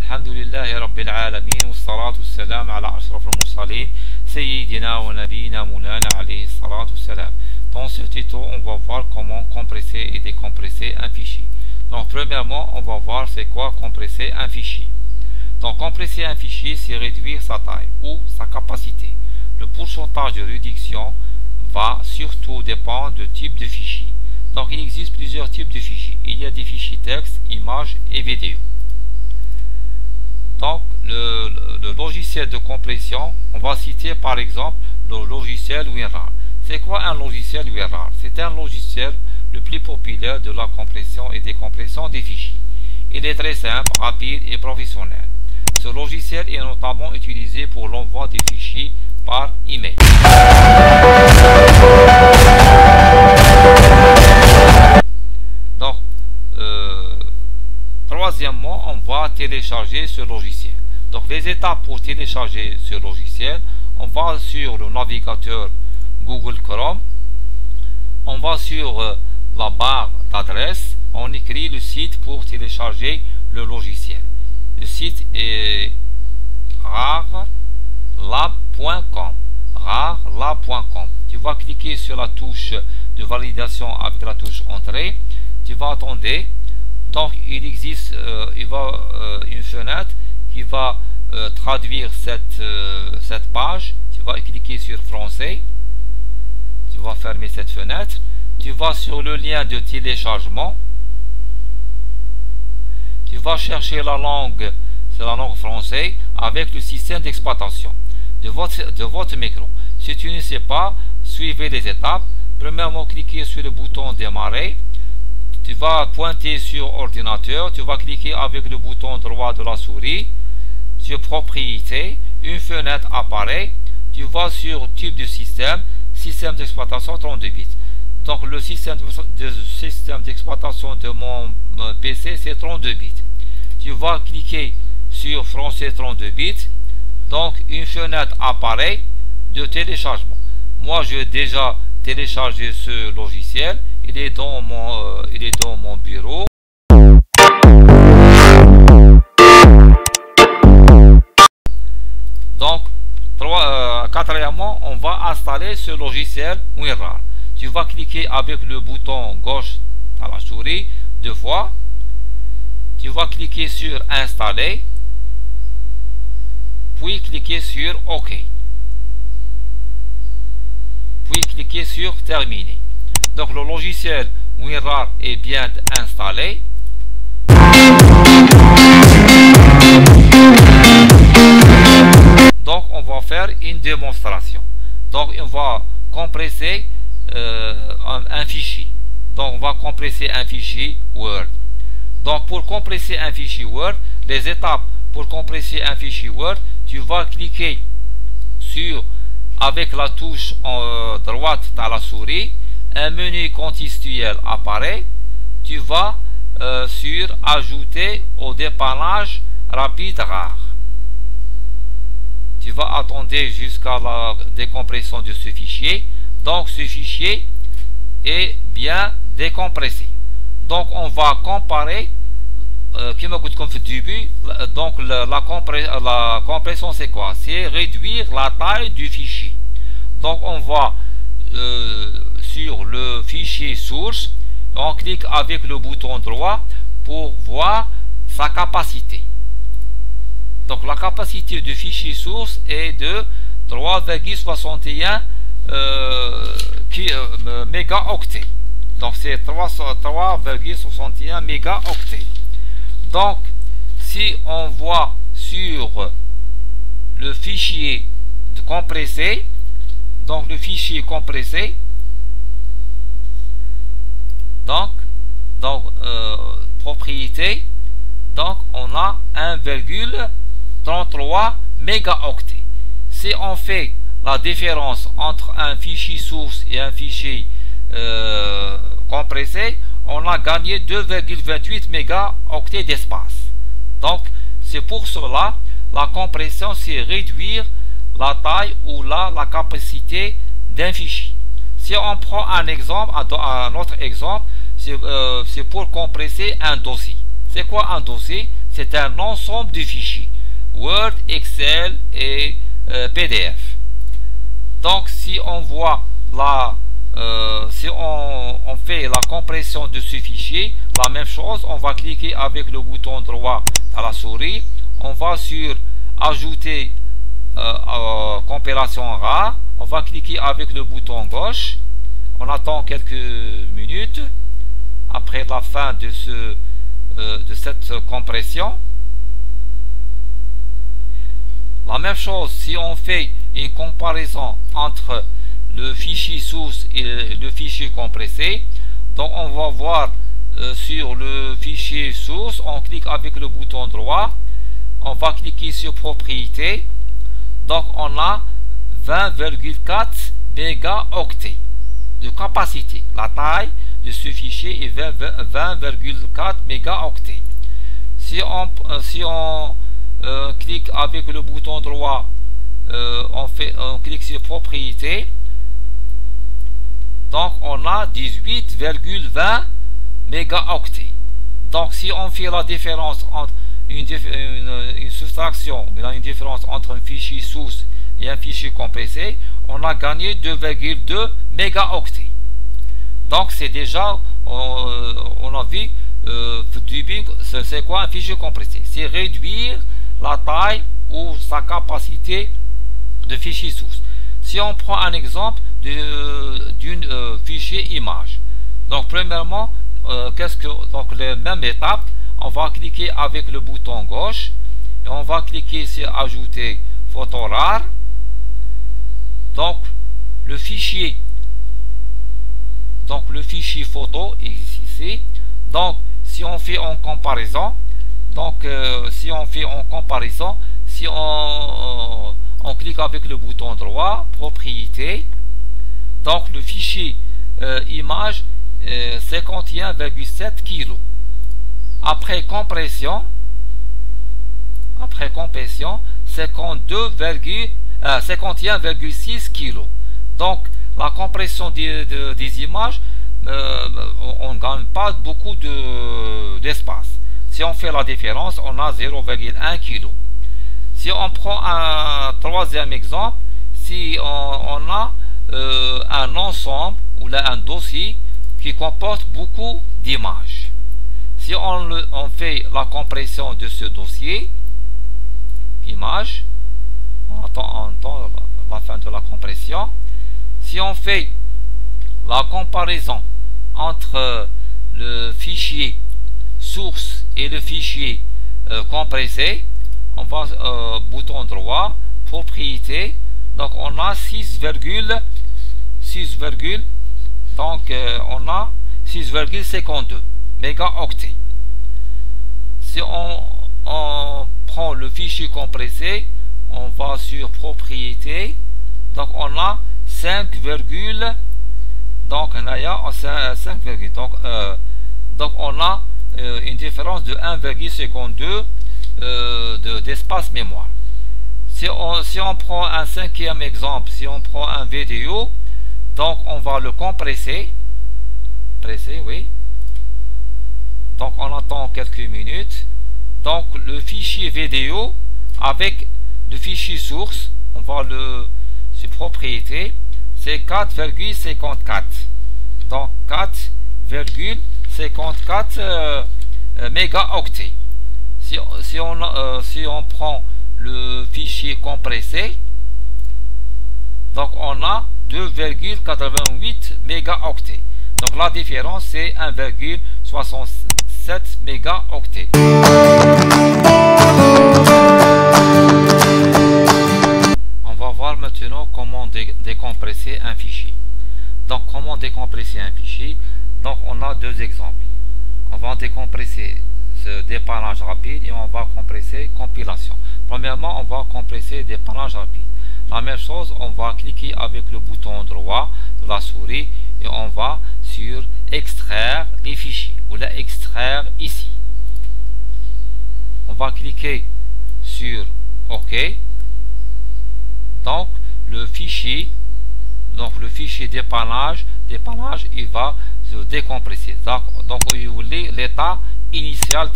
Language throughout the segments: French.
الحمد لله رب العالمين والصلاة والسلام على أشرف المرسلين سيدنا ونبينا مولانا عليه الصلاة والسلام. Dans ce tuto, on va voir comment compresser et décompresser un fichier. Donc premièrement, on va voir c'est quoi compresser un fichier. Donc compresser un fichier, c'est réduire sa taille ou sa capacité. Le pourcentage de réduction va surtout dépendre du type de fichier. Donc il existe plusieurs types de fichiers. Il y a des fichiers texte, images et vidéos. Donc le logiciel de compression, on va citer par exemple le logiciel WinRAR. C'est quoi un logiciel WinRAR? C'est un logiciel le plus populaire de la compression et décompression des fichiers. Il est très simple, rapide et professionnel. Ce logiciel est notamment utilisé pour l'envoi des fichiers par email. Donc, troisièmement, on va télécharger ce logiciel. Donc, les étapes pour télécharger ce logiciel, on va sur le navigateur Google Chrome, on va sur la barre d'adresse, on écrit le site pour télécharger le logiciel. Le site est rarlab.com. rarlab.com. Tu vas cliquer sur la touche de validation avec la touche entrée. Tu vas attendre. Donc il existe une fenêtre qui va traduire cette page. Tu vas cliquer sur français. Tu vas fermer cette fenêtre. Tu vas sur le lien de téléchargement. Tu vas chercher la langue, c'est la langue française, avec le système d'exploitation de votre micro. Si tu ne sais pas, suivez les étapes. Premièrement, cliquez sur le bouton démarrer. Tu vas pointer sur ordinateur. Tu vas cliquer avec le bouton droit de la souris sur propriété. Une fenêtre apparaît. Tu vas sur type de système, système d'exploitation 32 bits. Donc le système d'exploitation de mon PC c'est 32 bits. Tu vas cliquer sur français 32 bits. Donc une fenêtre apparaît de téléchargement. Moi j'ai déjà téléchargé ce logiciel. Il est dans mon bureau. Donc quatrièmement, on va installer ce logiciel WinRAR. Tu vas cliquer avec le bouton gauche à la souris deux fois. Tu vas cliquer sur installer, puis cliquer sur OK, puis cliquer sur terminer. Donc le logiciel WinRAR est bien installé. Donc on va faire une démonstration. Donc on va compresser un fichier. Donc on va compresser un fichier Word. Donc pour compresser un fichier Word, les étapes pour compresser un fichier Word, tu vas cliquer sur, avec la touche droite de la souris, un menu contextuel apparaît. Tu vas sur ajouter au dépannage rapide rare. Tu vas attendre jusqu'à la décompression de ce fichier. Donc ce fichier est bien décompressé. Donc on va comparer comme au début. Donc la compression c'est quoi? C'est réduire la taille du fichier. Donc on va sur le fichier source, on clique avec le bouton droit pour voir sa capacité. Donc la capacité du fichier source est de 3,61 mégaoctets. Donc c'est 3,61 mégaoctets. Donc si on voit sur le fichier compressé, donc le fichier compressé, donc propriété, donc on a 1,33 mégaoctets. Si on fait la différence entre un fichier source et un fichier compressé, on a gagné 2,28 mégaoctets d'espace. Donc c'est pour cela la compression, c'est réduire la taille ou la capacité d'un fichier. Si on prend un exemple, un autre exemple, c'est pour compresser un dossier. C'est quoi un dossier? c'est un ensemble de fichiers Word, Excel et PDF. Donc si on voit si on fait la compression de ce fichier, la même chose, on va cliquer avec le bouton droit à la souris, on va sur ajouter compilation rare, on va cliquer avec le bouton gauche, on attend quelques minutes après la fin de cette compression. La même chose si on fait une comparaison entre le fichier source et le fichier compressé. Donc on va voir sur le fichier source, on clique avec le bouton droit, on va cliquer sur propriétés. Donc on a 20,4 mégaoctets de capacité. La taille de ce fichier est 20,4 mégaoctets. Si on clique avec le bouton droit, on clique sur propriétés. Donc on a 18,20 mégaoctets. Donc si on fait la différence entre une soustraction, une différence entre un fichier source et un fichier compressé, on a gagné 2,2 mégaoctets. Donc c'est déjà, on a vu c'est quoi un fichier compressé? C'est réduire la taille ou sa capacité de fichier source. Si on prend un exemple d'une fichier image, donc premièrement, donc les mêmes étapes, on va cliquer avec le bouton gauche et on va cliquer sur ajouter photo rare. Donc le fichier photo est ici. Donc si on fait en comparaison, si on clique avec le bouton droit, propriété, donc le fichier image 51,7 kg. Après compression 51,6 kg. Donc la compression des images, on ne gagne pas beaucoup d'espace. Si on fait la différence, on a 0,1 kg. Si on prend un troisième exemple, si on a un ensemble ou là un dossier qui comporte beaucoup d'images, si on fait la compression de ce dossier image, on attend la fin de la compression. Si on fait la comparaison entre le fichier source et le fichier compressé, on va bouton droit, propriété, donc on a 6,52 mégaoctets. Si on prend le fichier compressé, on va sur propriété, donc on a 5, donc on a une différence de 1,52 d'espace mémoire. Si on prend un cinquième exemple, si on prend un vidéo, donc on va le compresser, oui. Donc on attend quelques minutes. Donc le fichier vidéo avec le fichier source, on va sur propriété, c'est 4,54. Donc 4,54 mégaoctets. Si on prend le fichier compressé, donc on a 2,88 mégaoctets. Donc la différence c'est 1,67 mégaoctets. On va voir maintenant comment décompresser un fichier. Donc comment décompresser un fichier? Donc on a deux exemples. On va décompresser ce dépannage rapide et on va compresser compilation. Premièrement, on va compresser dépannage rapide. La même chose, on va cliquer avec le bouton droit de la souris et on va sur extraire les fichiers ou là extraire ici. On va cliquer sur OK. Donc le fichier dépannage il va se décompresser. Donc il voulait l'état initial.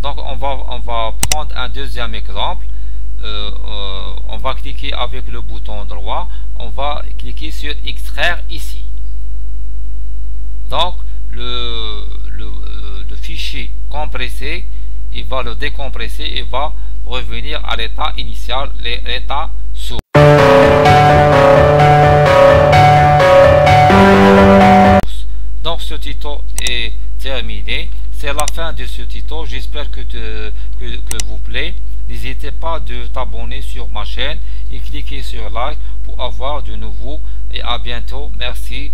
Donc on va prendre un deuxième exemple. On va cliquer avec le bouton droit, on va cliquer sur extraire ici. Donc le fichier compressé, il va le décompresser et va revenir à l'état initial, l'état source. Donc ce tuto est terminé. C'est la fin de ce tuto. J'espère que vous plaît. N'hésitez pas de t'abonner sur ma chaîne et cliquer sur like pour avoir de nouveaux. Et à bientôt. Merci.